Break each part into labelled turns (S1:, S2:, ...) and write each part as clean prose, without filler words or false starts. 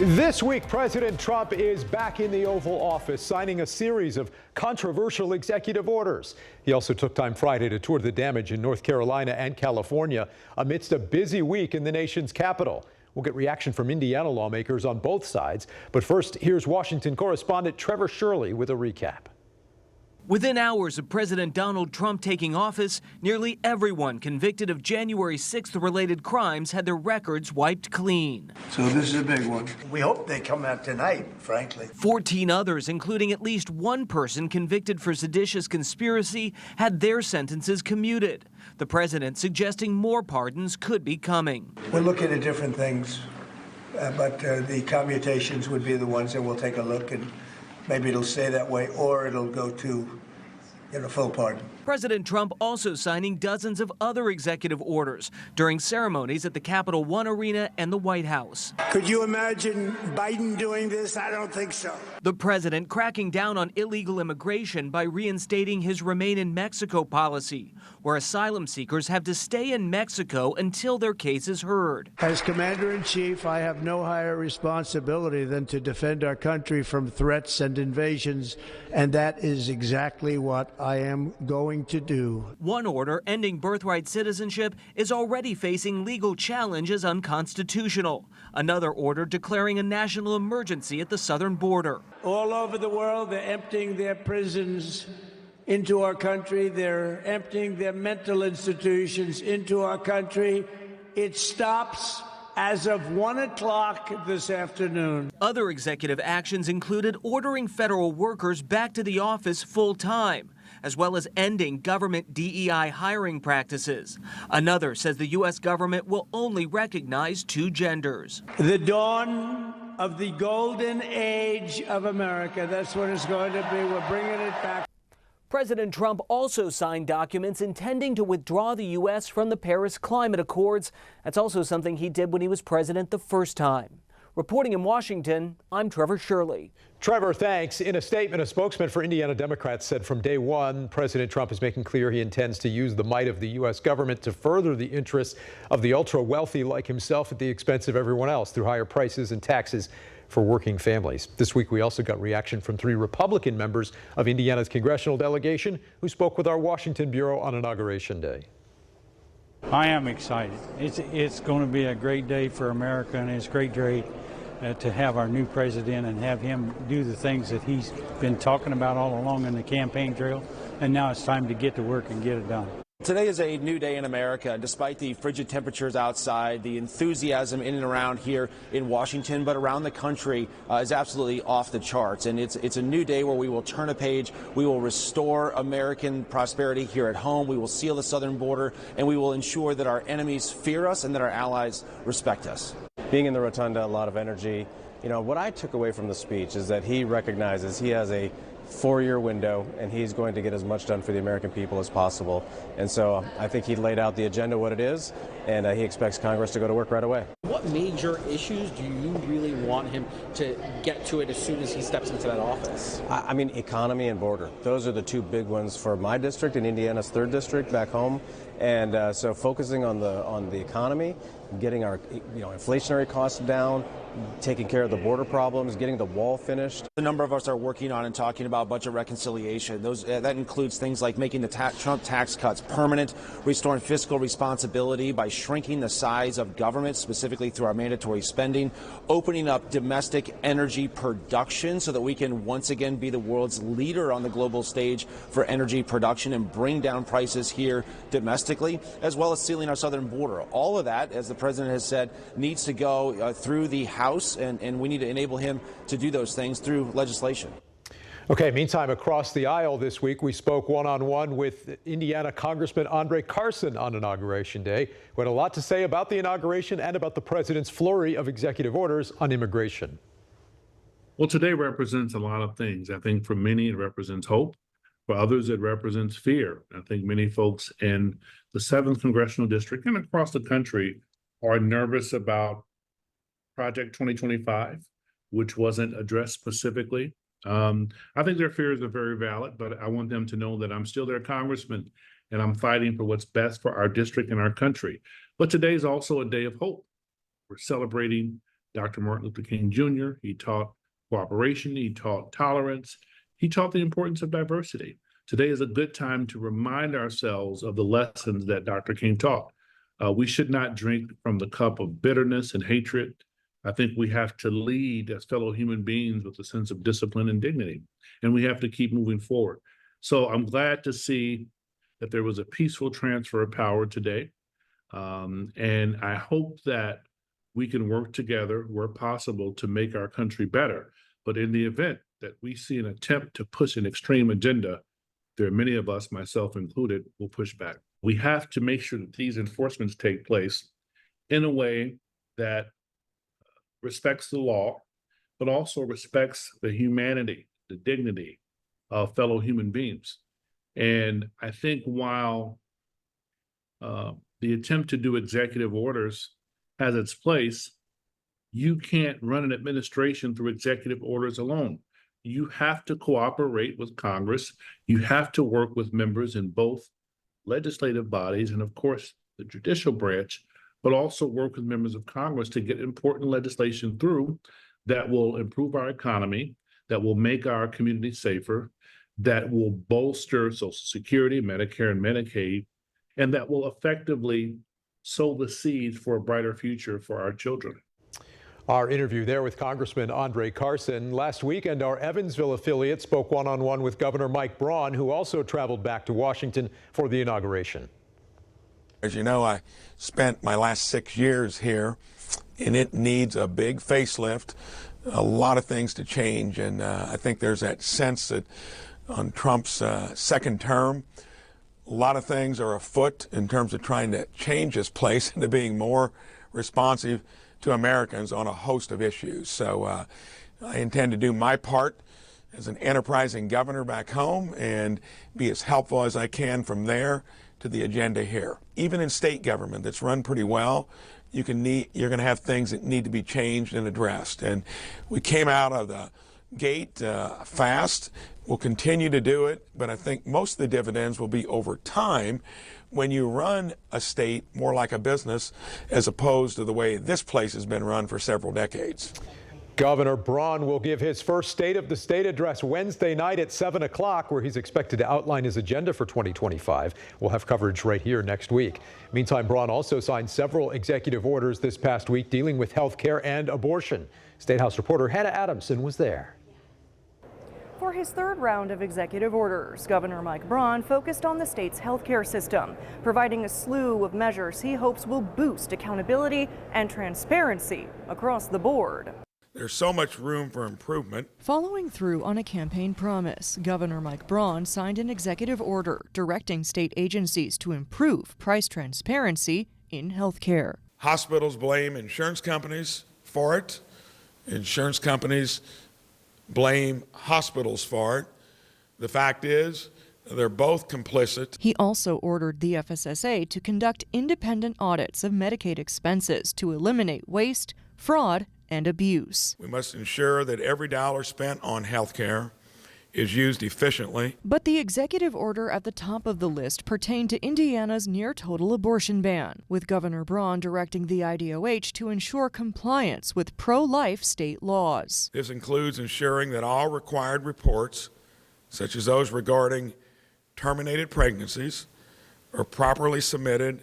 S1: This week, President Trump is back in the Oval Office, signing a series of controversial executive orders. He also took time Friday to tour the damage in North Carolina and California amidst a busy week in the nation's capital. We'll get reaction from Indiana lawmakers on both sides. But first, here's Washington correspondent Trevor Shirley with a recap.
S2: Within hours of President Donald Trump taking office, nearly everyone convicted of January 6th related crimes had their records wiped clean.
S3: So this is a big one. We hope they come out tonight, frankly.
S2: 14 others, including at least one person convicted for seditious conspiracy, had their sentences commuted. The president suggesting more pardons could be coming.
S3: We're looking at different things, but the commutations would be the ones that we'll take a look, and maybe it'll stay that way, or it'll go to full pardon.
S2: President Trump also signing dozens of other executive orders during ceremonies at the Capital One Arena and the White House.
S3: Could you imagine Biden doing this? I don't think so.
S2: The president cracking down on illegal immigration by reinstating his Remain in Mexico policy, where asylum seekers have to stay in Mexico until their case is heard.
S3: As Commander-in-Chief, I have no higher responsibility than to defend our country from threats and invasions, and that is exactly what I am going to do.
S2: One order ending birthright citizenship is already facing legal challenge as unconstitutional. Another order declaring a national emergency at the southern border.
S3: All over the world, they're emptying their prisons into our country. They're emptying their mental institutions into our country. It stops as of 1 o'clock this afternoon.
S2: Other executive actions included ordering federal workers back to the office full time, as well as ending government DEI hiring practices. Another says the U.S. government will only recognize two genders.
S3: The dawn of the golden age of America. That's what it's going to be. We're bringing it back.
S2: President Trump also signed documents intending to withdraw the U.S. from the Paris Climate Accords. That's also something he did when he was president the first time. Reporting in Washington, I'm Trevor Shirley.
S1: Trevor, thanks. In a statement, a spokesman for Indiana Democrats said from day one, President Trump is making clear he intends to use the might of the U.S. government to further the interests of the ultra-wealthy like himself at the expense of everyone else through higher prices and taxes for working families. This week, we also got reaction from 3 Republican members of Indiana's congressional delegation who spoke with our Washington bureau on Inauguration Day.
S4: I am excited. It's going to be a great day for America, and it's a great day to have our new president and have him do the things that he's been talking about all along in the campaign trail. And now it's time to get to work and get it done.
S5: Today is a new day in America. Despite the frigid temperatures outside, the enthusiasm in and around here in Washington, but around the country is absolutely off the charts. And it's a new day where we will turn a page. We will restore American prosperity here at home. We will seal the southern border, and we will ensure that our enemies fear us and that our allies respect us.
S6: Being in the rotunda, a lot of energy. What I took away from the speech is that he recognizes he has a 4-year window, and he's going to get as much done for the American people as possible. And so I think he laid out the agenda, what it is, and he expects Congress to go to work right away.
S7: What major issues do you really want him to get to it as soon as he steps into that office?
S6: I mean, economy and border. Those are the 2 big ones for my district and Indiana's 3rd district back home. And so focusing on the economy, getting our inflationary costs down, taking care of the border problems, getting the wall finished.
S5: A number of us are working on and talking about budget reconciliation. That includes things like making the Trump tax cuts permanent, restoring fiscal responsibility by shrinking the size of government, specifically through our mandatory spending, opening up domestic energy production so that we can once again be the world's leader on the global stage for energy production and bring down prices here domestically, as well as sealing our southern border. All of that, as the president has said, needs to go through the House, and we need to enable him to do those things through legislation.
S1: Okay, meantime, across the aisle this week, we spoke one-on-one with Indiana Congressman Andre Carson on Inauguration Day, who had a lot to say about the inauguration and about the president's flurry of executive orders on immigration.
S8: Well, today represents a lot of things. I think for many, it represents hope. For others, it represents fear. I think many folks in the 7th Congressional District and across the country are nervous about Project 2025, which wasn't addressed specifically. I think their fears are very valid, but I want them to know that I'm still their congressman and I'm fighting for what's best for our district and our country. But today is also a day of hope. We're celebrating Dr. Martin Luther King Jr. He taught cooperation, he taught tolerance, he taught the importance of diversity. Today is a good time to remind ourselves of the lessons that Dr. King taught. We should not drink from the cup of bitterness and hatred. I think we have to lead as fellow human beings with a sense of discipline and dignity, and we have to keep moving forward. So I'm glad to see that there was a peaceful transfer of power today. And I hope that we can work together where possible to make our country better. But in the event that we see an attempt to push an extreme agenda, there are many of us, myself included, will push back. We have to make sure that these enforcements take place in a way that respects the law, but also respects the humanity, the dignity of fellow human beings. And I think while the attempt to do executive orders has its place, you can't run an administration through executive orders alone. You have to cooperate with Congress. You have to work with members in both legislative bodies and, of course, the judicial branch, but also work with members of Congress to get important legislation through that will improve our economy, that will make our community safer, that will bolster Social Security, Medicare, and Medicaid, and that will effectively sow the seeds for a brighter future for our children.
S1: Our interview there with Congressman Andre Carson. Last weekend, our Evansville affiliate spoke one-on-one with Governor Mike Braun, who also traveled back to Washington for the inauguration.
S9: As you know, I spent my last 6 years here, and it needs a big facelift, a lot of things to change, and I think there's that sense that on Trump's second term, a lot of things are afoot in terms of trying to change this place into being more responsive to Americans on a host of issues. So I intend to do my part as an enterprising governor back home and be as helpful as I can from there to the agenda here. Even in state government that's run pretty well, you're going to have things that need to be changed and addressed. And we came out of the gate fast. We'll continue to do it, but I think most of the dividends will be over time when you run a state more like a business as opposed to the way this place has been run for several decades.
S1: Governor Braun will give his first State of the State address Wednesday night at 7 o'clock, where he's expected to outline his agenda for 2025. We'll have coverage right here next week. Meantime, Braun also signed several executive orders this past week dealing with health care and abortion. State House reporter Hannah Adamson was there.
S10: For his third round of executive orders, Governor Mike Braun focused on the state's healthcare system, providing a slew of measures he hopes will boost accountability and transparency across the board.
S9: There's so much room for improvement.
S10: Following through on a campaign promise, Governor Mike Braun signed an executive order directing state agencies to improve price transparency in healthcare.
S9: Hospitals blame insurance companies for it. Insurance companies blame hospitals for it. The fact is, they're both complicit.
S10: He also ordered the FSSA to conduct independent audits of Medicaid expenses to eliminate waste, fraud, and abuse.
S9: We must ensure that every dollar spent on health care is used efficiently.
S10: But the executive order at the top of the list pertained to Indiana's near-total abortion ban, with Governor Braun directing the IDOH to ensure compliance with pro-life state laws.
S9: This includes ensuring that all required reports, such as those regarding terminated pregnancies, are properly submitted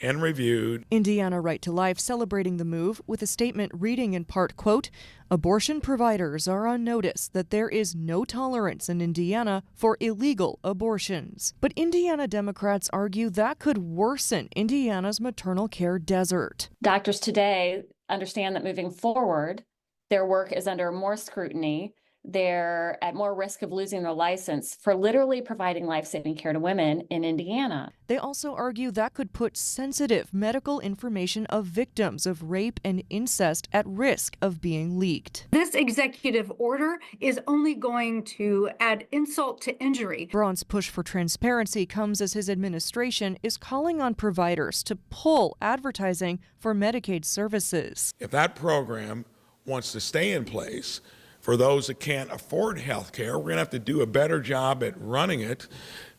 S9: and reviewed.
S10: Indiana Right to Life celebrating the move with a statement reading in part, quote, "Abortion providers are on notice that there is no tolerance in Indiana for illegal abortions." But Indiana Democrats argue that could worsen Indiana's maternal care desert.
S11: Doctors today understand that moving forward, their work is under more scrutiny. They're at more risk of losing their license for literally providing life-saving care to women in Indiana.
S10: They also argue that could put sensitive medical information of victims of rape and incest at risk of being leaked.
S12: This executive order is only going to add insult to injury.
S10: Braun's push for transparency comes as his administration is calling on providers to pull advertising for Medicaid services.
S9: If that program wants to stay in place, for those that can't afford health care, we're going to have to do a better job at running it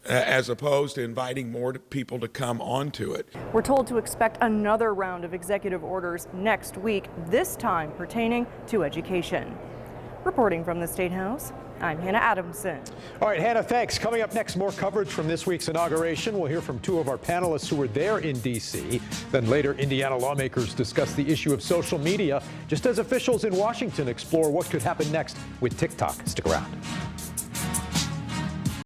S9: as opposed to inviting more people to come onto it.
S10: We're told to expect another round of executive orders next week, this time pertaining to education. Reporting from the State House, I'm Hannah Adamson.
S1: All right, Hannah, thanks. Coming up next, more coverage from this week's inauguration. We'll hear from two of our panelists who were there in D.C. Then later, Indiana lawmakers discuss the issue of social media, just as officials in Washington explore what could happen next with TikTok. Stick around.